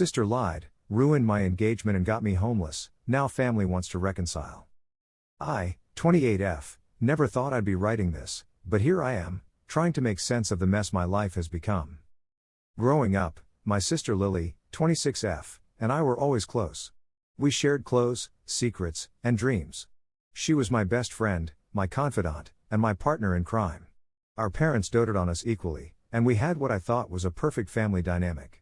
Sister lied, ruined my engagement and got me homeless, now family wants to reconcile. I, 28F, never thought I'd be writing this, but here I am, trying to make sense of the mess my life has become. Growing up, my sister Lily, 26F, and I were always close. We shared clothes, secrets, and dreams. She was my best friend, my confidant, and my partner in crime. Our parents doted on us equally, and we had what I thought was a perfect family dynamic.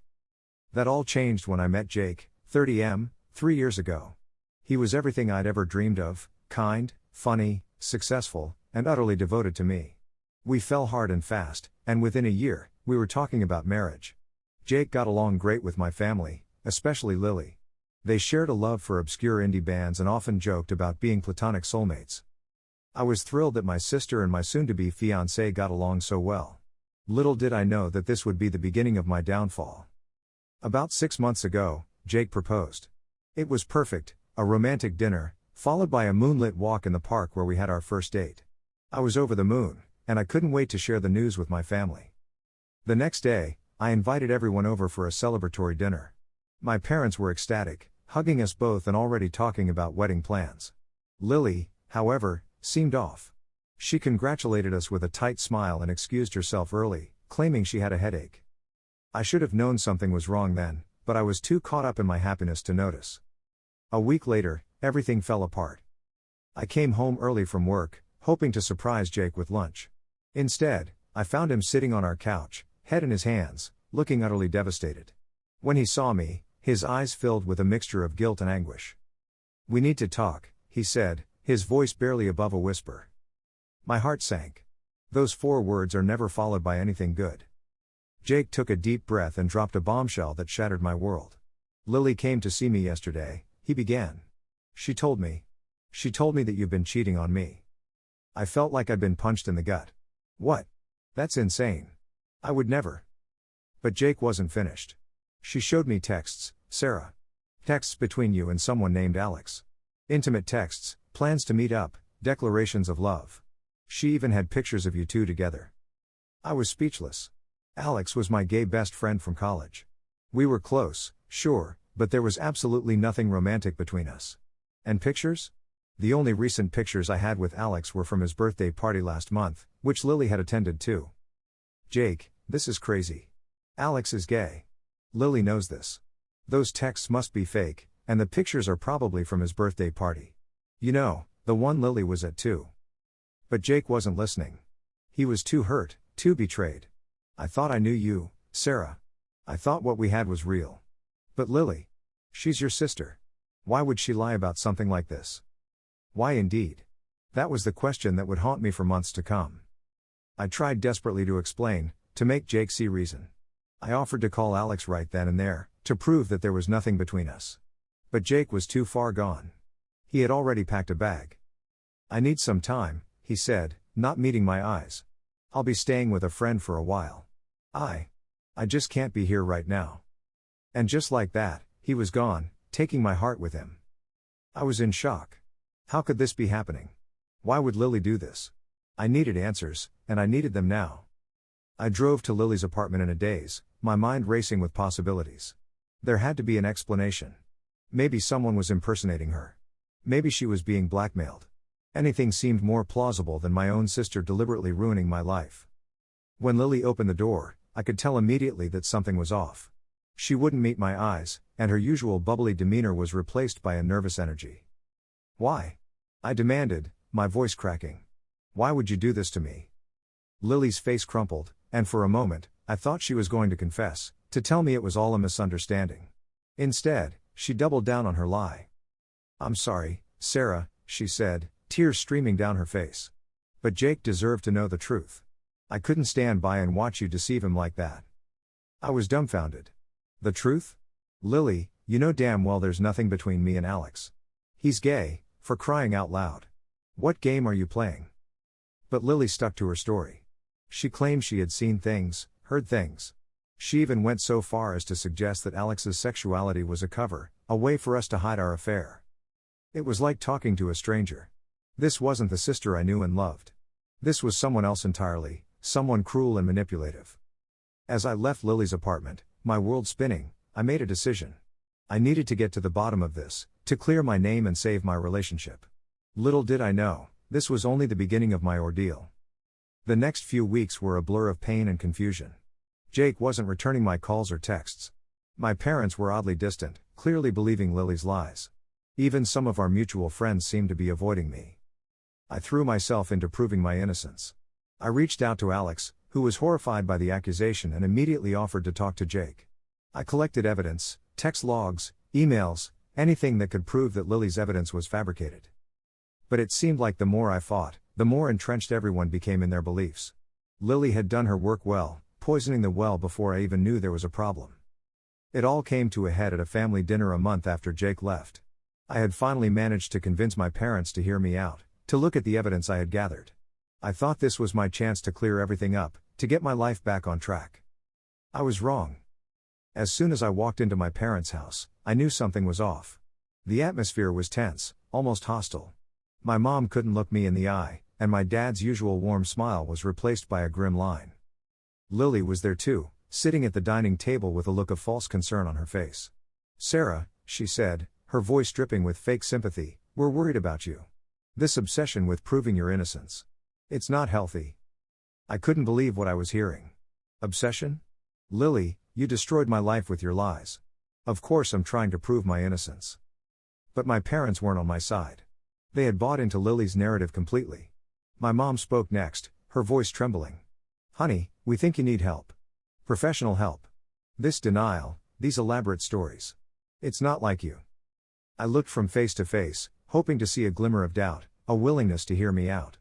That all changed when I met Jake, 30M, 3 years ago. He was everything I'd ever dreamed of, kind, funny, successful, and utterly devoted to me. We fell hard and fast, and within a year, we were talking about marriage. Jake got along great with my family, especially Lily. They shared a love for obscure indie bands and often joked about being platonic soulmates. I was thrilled that my sister and my soon-to-be fiancé got along so well. Little did I know that this would be the beginning of my downfall. About 6 months ago, Jake proposed. It was perfect, a romantic dinner, followed by a moonlit walk in the park where we had our first date. I was over the moon, and I couldn't wait to share the news with my family. The next day, I invited everyone over for a celebratory dinner. My parents were ecstatic, hugging us both and already talking about wedding plans. Lily, however, seemed off. She congratulated us with a tight smile and excused herself early, claiming she had a headache. I should have known something was wrong then, but I was too caught up in my happiness to notice. A week later, everything fell apart. I came home early from work, hoping to surprise Jake with lunch. Instead, I found him sitting on our couch, head in his hands, looking utterly devastated. When he saw me, his eyes filled with a mixture of guilt and anguish. "We need to talk," he said, his voice barely above a whisper. My heart sank. Those 4 words are never followed by anything good. Jake took a deep breath and dropped a bombshell that shattered my world. "Lily came to see me yesterday," he began. She told me that you've been cheating on me." I felt like I'd been punched in the gut. "What? That's insane. I would never." But Jake wasn't finished. "She showed me texts, Sarah. Texts between you and someone named Alex. Intimate texts, plans to meet up, declarations of love. She even had pictures of you two together." I was speechless. Alex was my gay best friend from college. We were close, sure, but there was absolutely nothing romantic between us. And pictures? The only recent pictures I had with Alex were from his birthday party last month, which Lily had attended too. "Jake, this is crazy. Alex is gay. Lily knows this. Those texts must be fake, and the pictures are probably from his birthday party. You know, the one Lily was at too." But Jake wasn't listening. He was too hurt, too betrayed. "I thought I knew you, Sarah. I thought what we had was real. But Lily, she's your sister. Why would she lie about something like this?" Why indeed? That was the question that would haunt me for months to come. I tried desperately to explain, to make Jake see reason. I offered to call Alex right then and there, to prove that there was nothing between us. But Jake was too far gone. He had already packed a bag. "I need some time," he said, not meeting my eyes. "I'll be staying with a friend for a while. I just can't be here right now." And just like that, he was gone, taking my heart with him. I was in shock. How could this be happening? Why would Lily do this? I needed answers, and I needed them now. I drove to Lily's apartment in a daze, my mind racing with possibilities. There had to be an explanation. Maybe someone was impersonating her. Maybe she was being blackmailed. Anything seemed more plausible than my own sister deliberately ruining my life. When Lily opened the door, I could tell immediately that something was off. She wouldn't meet my eyes, and her usual bubbly demeanor was replaced by a nervous energy. "Why?" I demanded, my voice cracking. "Why would you do this to me?" Lily's face crumpled, and for a moment, I thought she was going to confess, to tell me it was all a misunderstanding. Instead, she doubled down on her lie. "I'm sorry, Sarah," she said, tears streaming down her face. "But Jake deserved to know the truth. I couldn't stand by and watch you deceive him like that." I was dumbfounded. "The truth? Lily, you know damn well there's nothing between me and Alex. He's gay, for crying out loud. What game are you playing?" But Lily stuck to her story. She claimed she had seen things, heard things. She even went so far as to suggest that Alex's sexuality was a cover, a way for us to hide our affair. It was like talking to a stranger. This wasn't the sister I knew and loved. This was someone else entirely, someone cruel and manipulative. As I left Lily's apartment, my world spinning, I made a decision. I needed to get to the bottom of this, to clear my name and save my relationship. Little did I know, this was only the beginning of my ordeal. The next few weeks were a blur of pain and confusion. Jake wasn't returning my calls or texts. My parents were oddly distant, clearly believing Lily's lies. Even some of our mutual friends seemed to be avoiding me. I threw myself into proving my innocence. I reached out to Alex, who was horrified by the accusation and immediately offered to talk to Jake. I collected evidence, text logs, emails, anything that could prove that Lily's evidence was fabricated. But it seemed like the more I fought, the more entrenched everyone became in their beliefs. Lily had done her work well, poisoning the well before I even knew there was a problem. It all came to a head at a family dinner a month after Jake left. I had finally managed to convince my parents to hear me out, to look at the evidence I had gathered. I thought this was my chance to clear everything up, to get my life back on track. I was wrong. As soon as I walked into my parents' house, I knew something was off. The atmosphere was tense, almost hostile. My mom couldn't look me in the eye, and my dad's usual warm smile was replaced by a grim line. Lily was there too, sitting at the dining table with a look of false concern on her face. "Sarah," she said, her voice dripping with fake sympathy, "we're worried about you. This obsession with proving your innocence. It's not healthy." I couldn't believe what I was hearing. Obsession? Lily, you destroyed my life with your lies. Of course I'm trying to prove my innocence. But my parents weren't on my side. They had bought into Lily's narrative completely. My mom spoke next, her voice trembling. "Honey, we think you need help. Professional help. This denial, these elaborate stories. It's not like you." I looked from face to face, hoping to see a glimmer of doubt, a willingness to hear me out.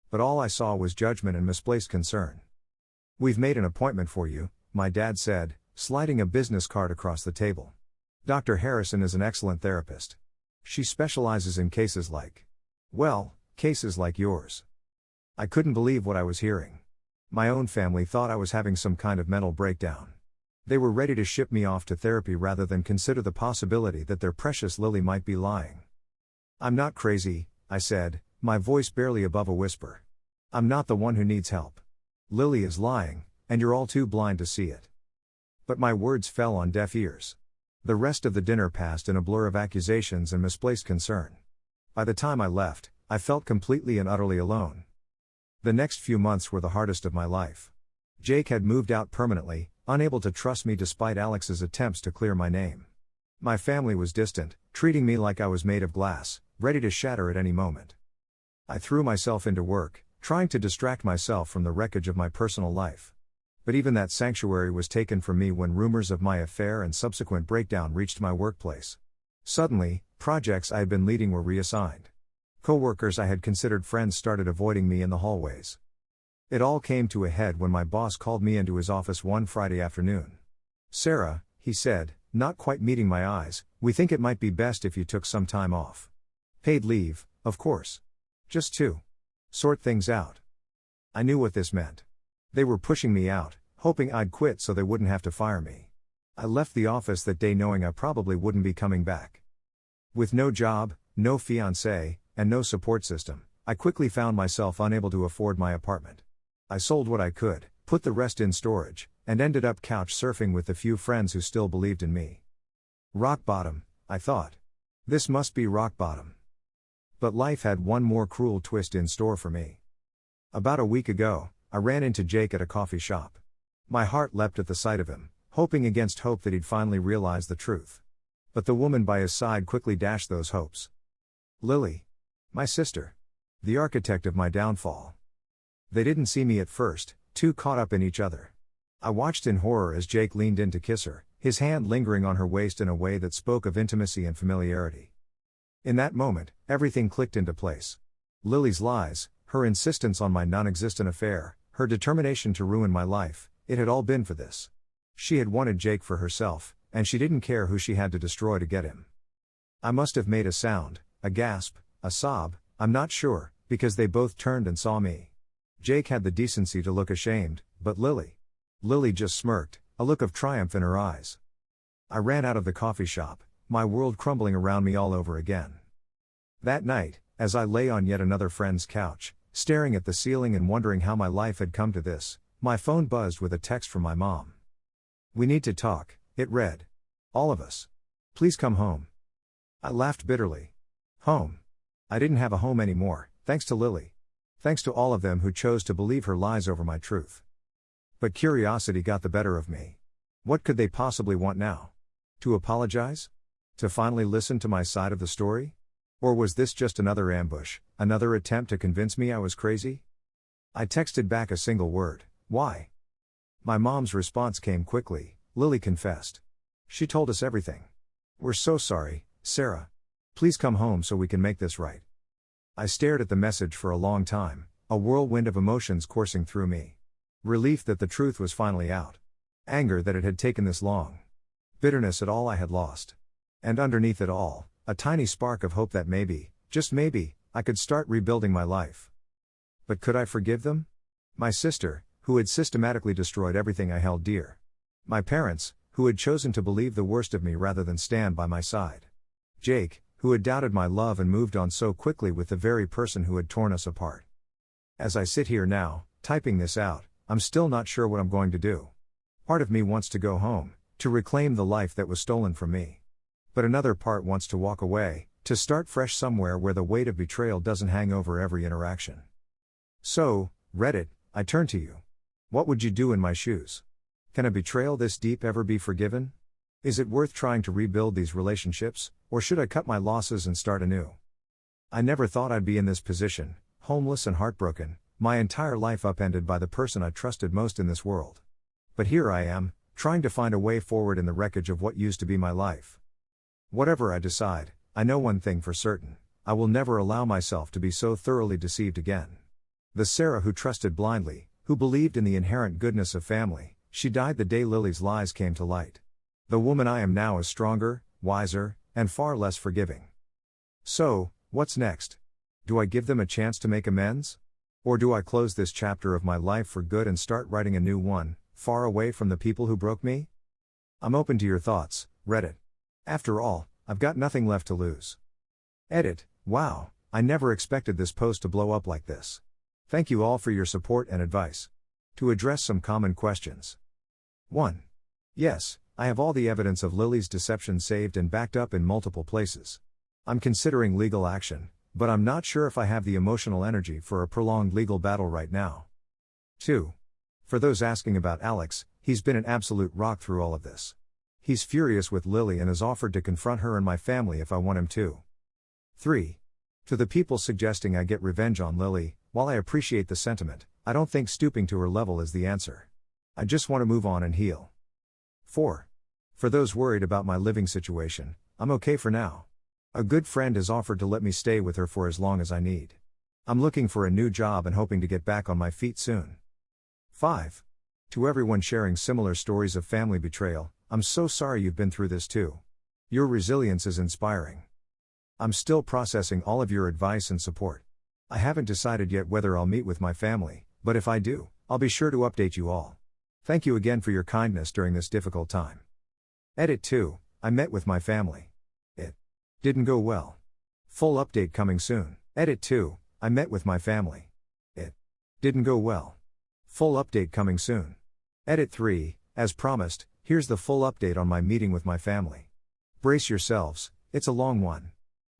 But all I saw was judgment and misplaced concern. "We've made an appointment for you," my dad said, sliding a business card across the table. "Dr. Harrison is an excellent therapist. She specializes in cases like, well, cases like yours." I couldn't believe what I was hearing. My own family thought I was having some kind of mental breakdown. They were ready to ship me off to therapy rather than consider the possibility that their precious Lily might be lying. "I'm not crazy," I said, my voice barely above a whisper. "I'm not the one who needs help. Lily is lying, and you're all too blind to see it." But my words fell on deaf ears. The rest of the dinner passed in a blur of accusations and misplaced concern. By the time I left, I felt completely and utterly alone. The next few months were the hardest of my life. Jake had moved out permanently, unable to trust me despite Alex's attempts to clear my name. My family was distant, treating me like I was made of glass, ready to shatter at any moment. I threw myself into work, trying to distract myself from the wreckage of my personal life. But even that sanctuary was taken from me when rumors of my affair and subsequent breakdown reached my workplace. Suddenly, projects I had been leading were reassigned. Co-workers I had considered friends started avoiding me in the hallways. It all came to a head when my boss called me into his office one Friday afternoon. "Sarah," he said, not quite meeting my eyes, "we think it might be best if you took some time off. Paid leave, of course. Just to sort things out." I knew what this meant. They were pushing me out, hoping I'd quit so they wouldn't have to fire me. I left the office that day knowing I probably wouldn't be coming back. With no job, no fiancé, and no support system, I quickly found myself unable to afford my apartment. I sold what I could, put the rest in storage, and ended up couch surfing with the few friends who still believed in me. Rock bottom, I thought. This must be rock bottom. But life had one more cruel twist in store for me. About a week ago, I ran into Jake at a coffee shop. My heart leapt at the sight of him, hoping against hope that he'd finally realize the truth. But the woman by his side quickly dashed those hopes. Lily. My sister. The architect of my downfall. They didn't see me at first, too caught up in each other. I watched in horror as Jake leaned in to kiss her, his hand lingering on her waist in a way that spoke of intimacy and familiarity. In that moment, everything clicked into place. Lily's lies, her insistence on my non-existent affair, her determination to ruin my life, it had all been for this. She had wanted Jake for herself, and she didn't care who she had to destroy to get him. I must have made a sound, a gasp, a sob, I'm not sure, because they both turned and saw me. Jake had the decency to look ashamed, but Lily just smirked, a look of triumph in her eyes. I ran out of the coffee shop, my world crumbling around me all over again. That night, as I lay on yet another friend's couch, staring at the ceiling and wondering how my life had come to this, my phone buzzed with a text from my mom. "We need to talk," it read. All of us. Please come home. I laughed bitterly. Home. I didn't have a home anymore, thanks to Lily. Thanks to all of them who chose to believe her lies over my truth. But curiosity got the better of me. What could they possibly want now? To apologize? To finally listen to my side of the story? Or was this just another ambush, another attempt to convince me I was crazy? I texted back a single word: why? My mom's response came quickly. Lily confessed. She told us everything. We're so sorry, Sarah. Please come home so we can make this right. I stared at the message for a long time, a whirlwind of emotions coursing through me. Relief that the truth was finally out. Anger that it had taken this long. Bitterness at all I had lost. And underneath it all, a tiny spark of hope that maybe, just maybe, I could start rebuilding my life. But could I forgive them? My sister, who had systematically destroyed everything I held dear. My parents, who had chosen to believe the worst of me rather than stand by my side. Jake, who had doubted my love and moved on so quickly with the very person who had torn us apart. As I sit here now, typing this out, I'm still not sure what I'm going to do. Part of me wants to go home, to reclaim the life that was stolen from me. But another part wants to walk away, to start fresh somewhere where the weight of betrayal doesn't hang over every interaction. So, Reddit, I turn to you. What would you do in my shoes? Can a betrayal this deep ever be forgiven? Is it worth trying to rebuild these relationships, or should I cut my losses and start anew? I never thought I'd be in this position, homeless and heartbroken, my entire life upended by the person I trusted most in this world. But here I am, trying to find a way forward in the wreckage of what used to be my life. Whatever I decide, I know one thing for certain: I will never allow myself to be so thoroughly deceived again. The Sarah who trusted blindly, who believed in the inherent goodness of family, she died the day Lily's lies came to light. The woman I am now is stronger, wiser, and far less forgiving. So, what's next? Do I give them a chance to make amends? Or do I close this chapter of my life for good and start writing a new one, far away from the people who broke me? I'm open to your thoughts, Reddit. After all, I've got nothing left to lose. Edit. Wow, I never expected this post to blow up like this. Thank you all for your support and advice. To address some common questions. 1. Yes, I have all the evidence of Lily's deception saved and backed up in multiple places. I'm considering legal action, but I'm not sure if I have the emotional energy for a prolonged legal battle right now. 2. For those asking about Alex, he's been an absolute rock through all of this. He's furious with Lily and has offered to confront her and my family if I want him to. 3. To the people suggesting I get revenge on Lily, while I appreciate the sentiment, I don't think stooping to her level is the answer. I just want to move on and heal. 4. For those worried about my living situation, I'm okay for now. A good friend has offered to let me stay with her for as long as I need. I'm looking for a new job and hoping to get back on my feet soon. 5. To everyone sharing similar stories of family betrayal, I'm so sorry you've been through this too. Your resilience is inspiring. I'm still processing all of your advice and support. I haven't decided yet whether I'll meet with my family, but if I do, I'll be sure to update you all. Thank you again for your kindness during this difficult time. Edit 2. I met with my family. It didn't go well. Full update coming soon. Edit 2. I met with my family. It didn't go well. Full update coming soon. Edit 3. As promised, here's the full update on my meeting with my family. Brace yourselves, it's a long one.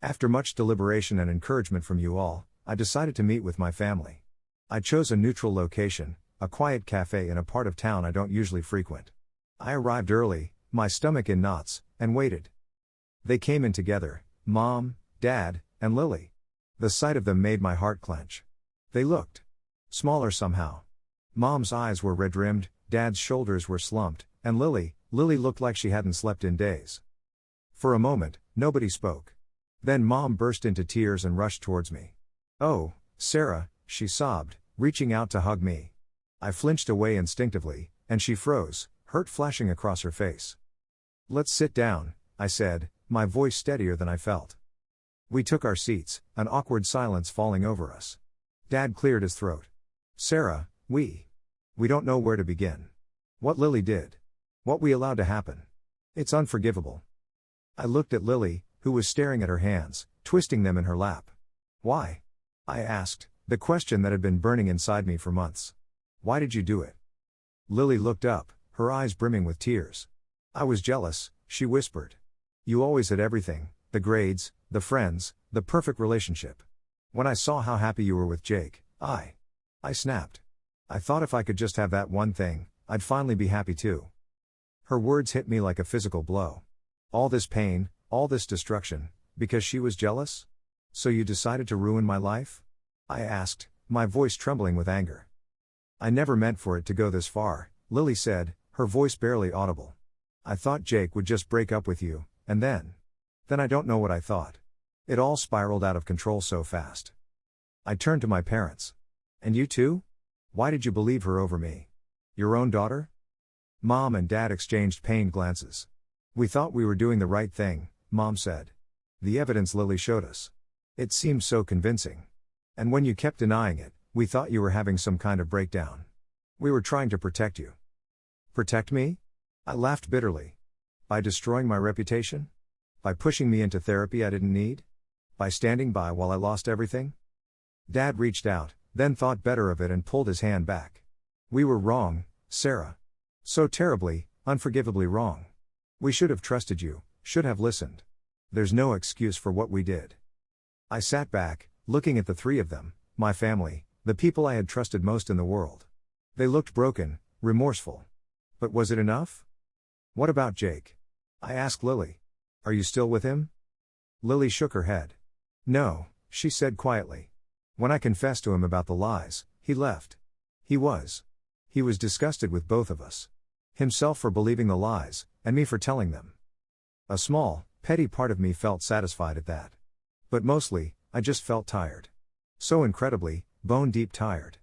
After much deliberation and encouragement from you all, I decided to meet with my family. I chose a neutral location, a quiet cafe in a part of town I don't usually frequent. I arrived early, my stomach in knots, and waited. They came in together, Mom, Dad, and Lily. The sight of them made my heart clench. They looked smaller somehow. Mom's eyes were red-rimmed, Dad's shoulders were slumped, and Lily looked like she hadn't slept in days. For a moment, nobody spoke. Then Mom burst into tears and rushed towards me. "Oh, Sarah," she sobbed, reaching out to hug me. I flinched away instinctively, and she froze, hurt flashing across her face. "Let's sit down," I said, my voice steadier than I felt. We took our seats, an awkward silence falling over us. Dad cleared his throat. "Sarah, we don't know where to begin. What Lily did. What we allowed to happen. It's unforgivable." I looked at Lily, who was staring at her hands, twisting them in her lap. "Why?" I asked, the question that had been burning inside me for months. "Why did you do it?" Lily looked up, her eyes brimming with tears. "I was jealous," she whispered. You always had everything, the grades, the friends, the perfect relationship. When I saw how happy you were with Jake, I snapped. I thought if I could just have that one thing, I'd finally be happy too. Her words hit me like a physical blow. All this pain, all this destruction, because she was jealous? So you decided to ruin my life? I asked, my voice trembling with anger. I never meant for it to go this far, Lily said, her voice barely audible. I thought Jake would just break up with you, and then I don't know what I thought. It all spiraled out of control so fast. I turned to my parents. And you too? Why did you believe her over me? Your own daughter? Mom and Dad exchanged pained glances. We thought we were doing the right thing, Mom said. The evidence Lily showed us. It seemed so convincing. And when you kept denying it, we thought you were having some kind of breakdown. We were trying to protect you. Protect me? I laughed bitterly. By destroying my reputation? By pushing me into therapy I didn't need? By standing by while I lost everything? Dad reached out, then thought better of it and pulled his hand back. We were wrong, Sarah. So terribly, unforgivably wrong. We should have trusted you, should have listened. There's no excuse for what we did. I sat back, looking at the three of them, my family, the people I had trusted most in the world. They looked broken, remorseful. But was it enough? What about Jake? I asked Lily. Are you still with him? Lily shook her head. No, she said quietly. When I confessed to him about the lies, he left. He was disgusted with both of us. Himself for believing the lies, and me for telling them. A small, petty part of me felt satisfied at that. But mostly, I just felt tired. So incredibly, bone-deep tired.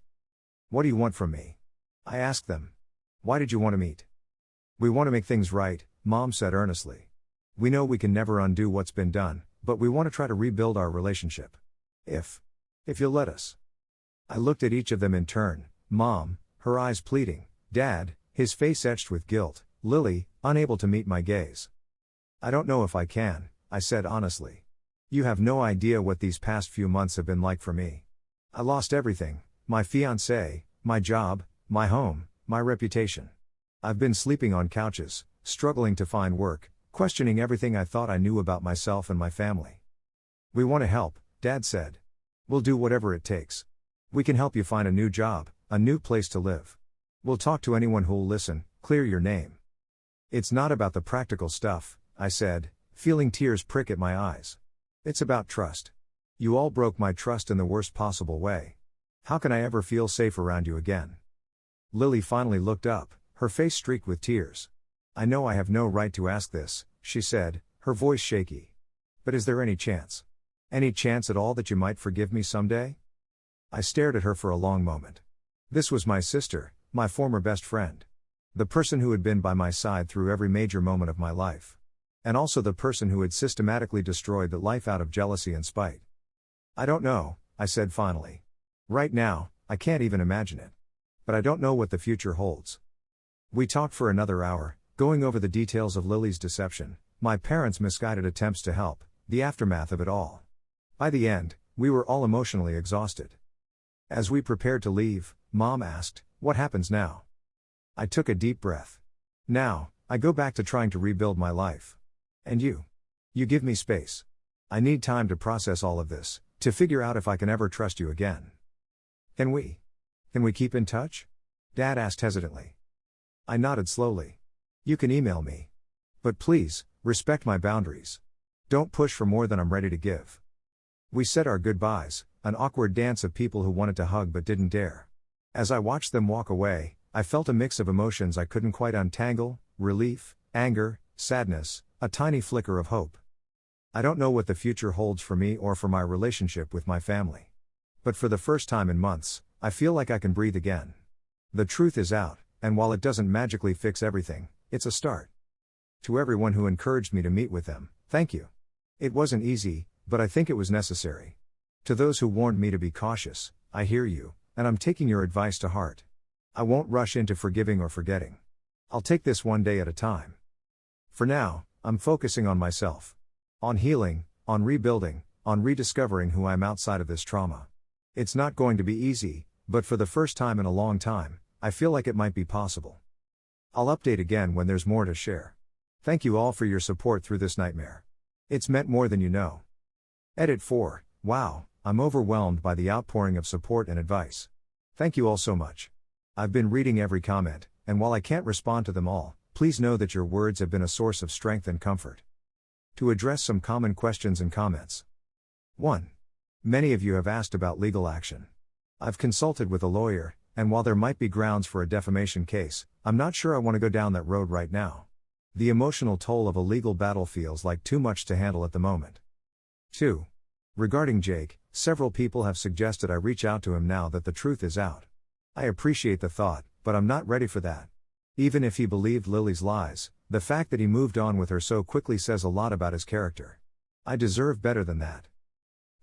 What do you want from me? I asked them. Why did you want to meet? We want to make things right, Mom said earnestly. We know we can never undo what's been done, but we want to try to rebuild our relationship. If you'll let us. I looked at each of them in turn, Mom, her eyes pleading, Dad, his face etched with guilt, Lily, unable to meet my gaze. I don't know if I can, I said honestly. You have no idea what these past few months have been like for me. I lost everything, my fiancé, my job, my home, my reputation. I've been sleeping on couches, struggling to find work, questioning everything I thought I knew about myself and my family. We want to help, Dad said. We'll do whatever it takes. We can help you find a new job, a new place to live. We'll talk to anyone who'll listen, clear your name. It's not about the practical stuff, I said, feeling tears prick at my eyes. It's about trust. You all broke my trust in the worst possible way. How can I ever feel safe around you again? Lily finally looked up, her face streaked with tears. I know I have no right to ask this, she said, her voice shaky. But is there any chance? Any chance at all that you might forgive me someday? I stared at her for a long moment. This was my sister, my former best friend. The person who had been by my side through every major moment of my life. And also the person who had systematically destroyed the life out of jealousy and spite. I don't know, I said finally. Right now, I can't even imagine it. But I don't know what the future holds. We talked for another hour, going over the details of Lily's deception, my parents' misguided attempts to help, the aftermath of it all. By the end, we were all emotionally exhausted. As we prepared to leave, Mom asked, what happens now? I took a deep breath. Now, I go back to trying to rebuild my life. And you? You give me space. I need time to process all of this, to figure out if I can ever trust you again. Can we keep in touch? Dad asked hesitantly. I nodded slowly. You can email me. But please, respect my boundaries. Don't push for more than I'm ready to give. We said our goodbyes, an awkward dance of people who wanted to hug but didn't dare. As I watched them walk away, I felt a mix of emotions I couldn't quite untangle, relief, anger, sadness, a tiny flicker of hope. I don't know what the future holds for me or for my relationship with my family. But for the first time in months, I feel like I can breathe again. The truth is out, and while it doesn't magically fix everything, it's a start. To everyone who encouraged me to meet with them, thank you. It wasn't easy, but I think it was necessary. To those who warned me to be cautious, I hear you, and I'm taking your advice to heart. I won't rush into forgiving or forgetting. I'll take this one day at a time. For now, I'm focusing on myself. On healing, on rebuilding, on rediscovering who I am outside of this trauma. It's not going to be easy, but for the first time in a long time, I feel like it might be possible. I'll update again when there's more to share. Thank you all for your support through this nightmare. It's meant more than you know. Edit 4. Wow, I'm overwhelmed by the outpouring of support and advice. Thank you all so much. I've been reading every comment, and while I can't respond to them all, please know that your words have been a source of strength and comfort. To address some common questions and comments. 1. Many of you have asked about legal action. I've consulted with a lawyer, and while there might be grounds for a defamation case, I'm not sure I want to go down that road right now. The emotional toll of a legal battle feels like too much to handle at the moment. 2. Regarding Jake, several people have suggested I reach out to him now that the truth is out. I appreciate the thought, but I'm not ready for that. Even if he believed Lily's lies, the fact that he moved on with her so quickly says a lot about his character. I deserve better than that.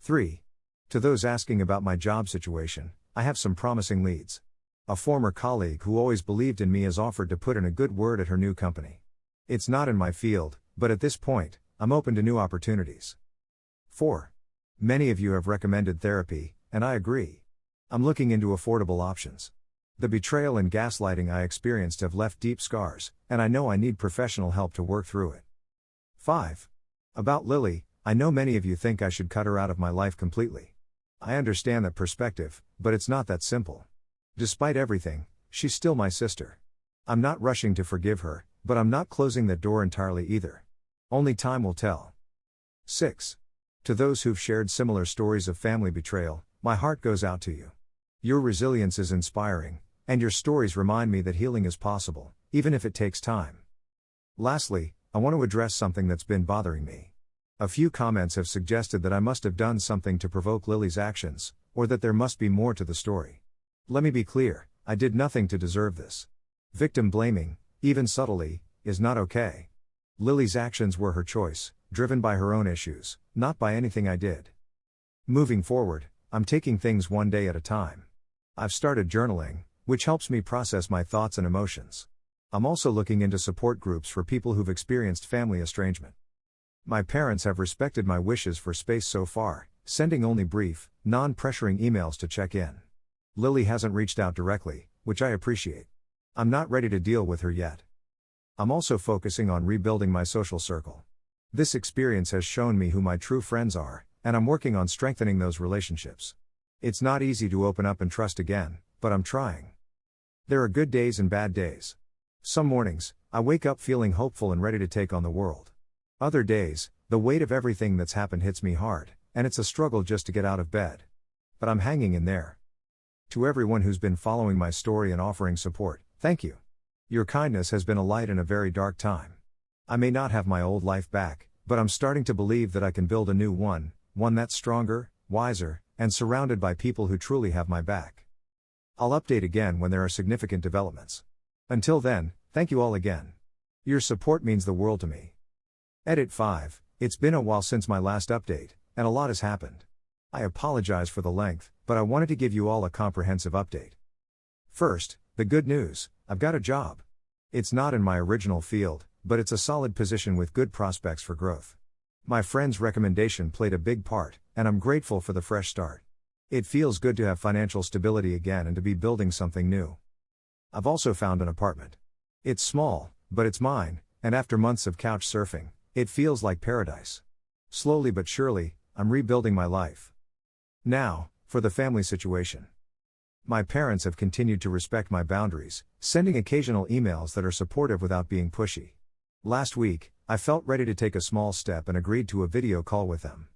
3. To those asking about my job situation, I have some promising leads. A former colleague who always believed in me has offered to put in a good word at her new company. It's not in my field, but at this point, I'm open to new opportunities. 4. Many of you have recommended therapy, and I agree. I'm looking into affordable options. The betrayal and gaslighting I experienced have left deep scars, and I know I need professional help to work through it. 5. About Lily, I know many of you think I should cut her out of my life completely. I understand that perspective, but it's not that simple. Despite everything, she's still my sister. I'm not rushing to forgive her, but I'm not closing that door entirely either. Only time will tell. 6. To those who've shared similar stories of family betrayal, my heart goes out to you. Your resilience is inspiring, and your stories remind me that healing is possible, even if it takes time. Lastly, I want to address something that's been bothering me. A few comments have suggested that I must have done something to provoke Lily's actions, or that there must be more to the story. Let me be clear, I did nothing to deserve this. Victim blaming, even subtly, is not okay. Lily's actions were her choice, driven by her own issues, not by anything I did. Moving forward, I'm taking things one day at a time. I've started journaling, which helps me process my thoughts and emotions. I'm also looking into support groups for people who've experienced family estrangement. My parents have respected my wishes for space so far, sending only brief, non-pressuring emails to check in. Lily hasn't reached out directly, which I appreciate. I'm not ready to deal with her yet. I'm also focusing on rebuilding my social circle. This experience has shown me who my true friends are, and I'm working on strengthening those relationships. It's not easy to open up and trust again, but I'm trying. There are good days and bad days. Some mornings, I wake up feeling hopeful and ready to take on the world. Other days, the weight of everything that's happened hits me hard, and it's a struggle just to get out of bed. But I'm hanging in there. To everyone who's been following my story and offering support, thank you. Your kindness has been a light in a very dark time. I may not have my old life back, but I'm starting to believe that I can build a new one that's stronger, wiser, and surrounded by people who truly have my back. I'll update again when there are significant developments. Until then, thank you all again. Your support means the world to me. Edit 5. It's been a while since my last update, and a lot has happened. I apologize for the length, but I wanted to give you all a comprehensive update. First, the good news, I've got a job. It's not in my original field, but it's a solid position with good prospects for growth. My friend's recommendation played a big part, and I'm grateful for the fresh start. It feels good to have financial stability again and to be building something new. I've also found an apartment. It's small, but it's mine, and after months of couch surfing, it feels like paradise. Slowly but surely, I'm rebuilding my life. Now, for the family situation. My parents have continued to respect my boundaries, sending occasional emails that are supportive without being pushy. Last week, I felt ready to take a small step and agreed to a video call with them.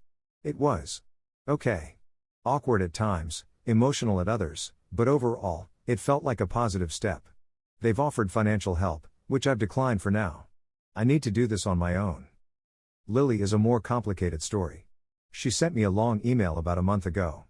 It was okay. Awkward at times, emotional at others, but overall, it felt like a positive step. They've offered financial help, which I've declined for now. I need to do this on my own. Lily is a more complicated story. She sent me a long email about a month ago.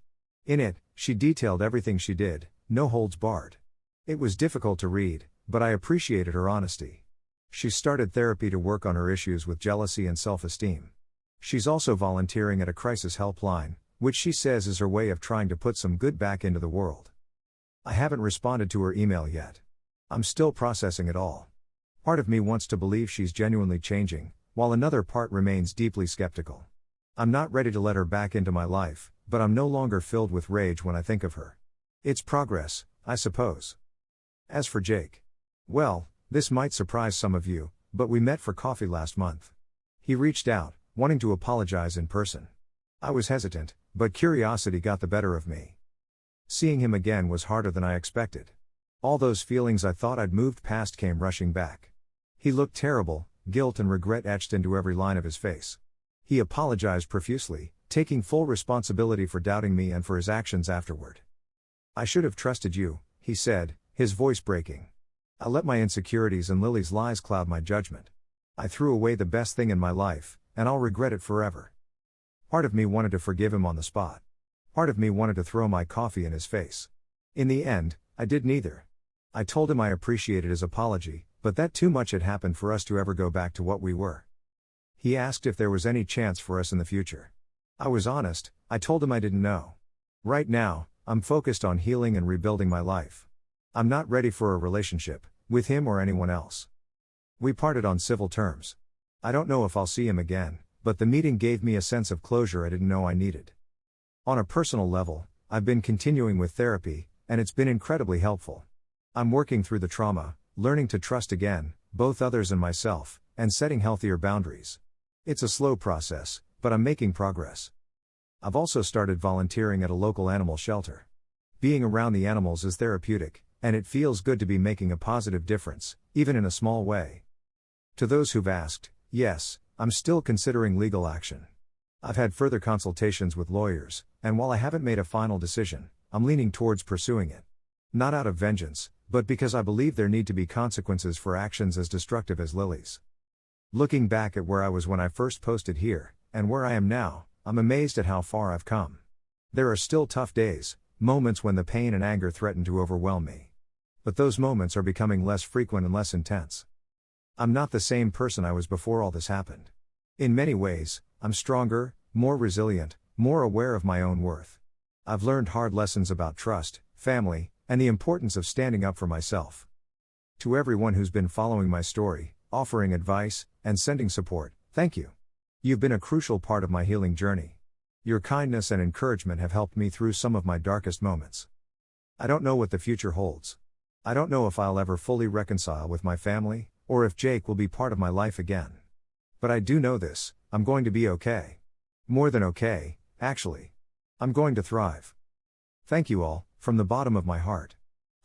In it, she detailed everything she did, no holds barred. It was difficult to read, but I appreciated her honesty. She started therapy to work on her issues with jealousy and self-esteem. She's also volunteering at a crisis helpline, which she says is her way of trying to put some good back into the world. I haven't responded to her email yet. I'm still processing it all. Part of me wants to believe she's genuinely changing, while another part remains deeply skeptical. I'm not ready to let her back into my life, but I'm no longer filled with rage when I think of her. It's progress, I suppose. As for Jake. Well, this might surprise some of you, but we met for coffee last month. He reached out, wanting to apologize in person. I was hesitant, but curiosity got the better of me. Seeing him again was harder than I expected. All those feelings I thought I'd moved past came rushing back. He looked terrible, guilt and regret etched into every line of his face. He apologized profusely, taking full responsibility for doubting me and for his actions afterward. "I should have trusted you," he said, his voice breaking. "I let my insecurities and Lily's lies cloud my judgment. I threw away the best thing in my life, and I'll regret it forever." Part of me wanted to forgive him on the spot. Part of me wanted to throw my coffee in his face. In the end, I did neither. I told him I appreciated his apology, but that too much had happened for us to ever go back to what we were. He asked if there was any chance for us in the future. I was honest, I told him I didn't know. Right now, I'm focused on healing and rebuilding my life. I'm not ready for a relationship, with him or anyone else. We parted on civil terms. I don't know if I'll see him again, but the meeting gave me a sense of closure I didn't know I needed. On a personal level, I've been continuing with therapy, and it's been incredibly helpful. I'm working through the trauma, learning to trust again, both others and myself, and setting healthier boundaries. It's a slow process, but I'm making progress. I've also started volunteering at a local animal shelter. Being around the animals is therapeutic, and it feels good to be making a positive difference, even in a small way. To those who've asked, yes, I'm still considering legal action. I've had further consultations with lawyers, and while I haven't made a final decision, I'm leaning towards pursuing it. Not out of vengeance, but because I believe there need to be consequences for actions as destructive as Lily's. Looking back at where I was when I first posted here, and where I am now, I'm amazed at how far I've come. There are still tough days, moments when the pain and anger threaten to overwhelm me. But those moments are becoming less frequent and less intense. I'm not the same person I was before all this happened. In many ways, I'm stronger, more resilient, more aware of my own worth. I've learned hard lessons about trust, family, and the importance of standing up for myself. To everyone who's been following my story, offering advice, and sending support, thank you. You've been a crucial part of my healing journey. Your kindness and encouragement have helped me through some of my darkest moments. I don't know what the future holds. I don't know if I'll ever fully reconcile with my family, or if Jake will be part of my life again. But I do know this, I'm going to be okay. More than okay, actually. I'm going to thrive. Thank you all, from the bottom of my heart.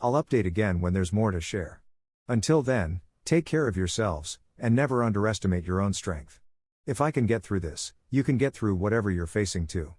I'll update again when there's more to share. Until then, take care of yourselves, and never underestimate your own strength. If I can get through this, you can get through whatever you're facing too.